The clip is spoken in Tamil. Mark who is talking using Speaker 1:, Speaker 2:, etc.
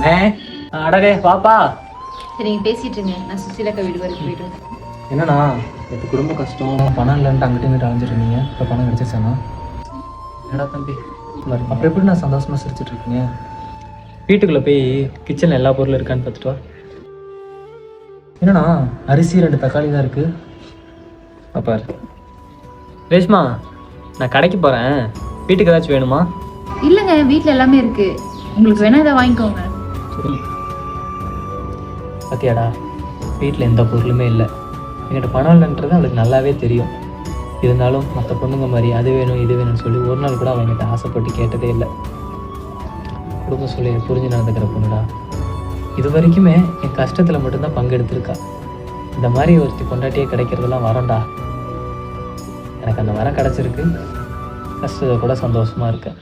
Speaker 1: அண்ணே அடடே வாப்பா.
Speaker 2: சரி நீங்கள் பேசிட்டு இருங்க, நான் சுசீலாக்கா வீடு வரைக்கும் போயிட்டு வரேன்.
Speaker 1: என்னண்ணா இப்போ குடும்ப கஷ்டம், பணம் இல்லைன்ட்டு அங்கிட்டு இங்கிட்டு அலைஞ்சிருந்தீங்க, இப்போ பணம் கிடச்சிருச்சாண்ணா? என்னடா தம்பி அப்புறம் எப்படி நான் சந்தோஷமாக சிரிச்சிட்டு இருக்கீங்க? வீட்டுக்குள்ளே போய் கிச்சனில் எல்லா பொருளும் இருக்கான்னு பார்த்துட்டு வா. என்னண்ணா அரிசி 2 தக்காளி தான் இருக்குது. பாப்பார் ரேஷ்மா, நான் கடைக்கு போகிறேன், வீட்டுக்கு ஏதாச்சும் வேணுமா?
Speaker 2: இல்லைங்க, வீட்டில் எல்லாமே இருக்கு, உங்களுக்கு வேணா இதை வாங்கிக்கோங்க.
Speaker 1: சரி பத்தியாடா, வீட்டில் எந்த பொருளுமே இல்லை, என்கிட்ட பணம் இல்லைன்றது அவளுக்கு நல்லாவே தெரியும். இருந்தாலும் மற்ற பொண்ணுங்க மாதிரி அது வேணும் இது வேணும்னு சொல்லி ஒரு நாள் கூட அவங்ககிட்ட ஆசைப்பட்டு கேட்டதே இல்லை. குடும்ப சூழலை புரிஞ்சு நடந்துக்கிற பொண்ணுடா. இது வரைக்குமே என் கஷ்டத்தில் மட்டும்தான் பங்கெடுத்திருக்கா. இந்த மாதிரி ஒருத்தி பொண்டாட்டியே கிடைக்கிறதெல்லாம் வரண்டா. எனக்கு அந்த வரம் கிடச்சிருக்கு, கஷ்டத்தை கூட சந்தோஷமாக இருக்கேன்.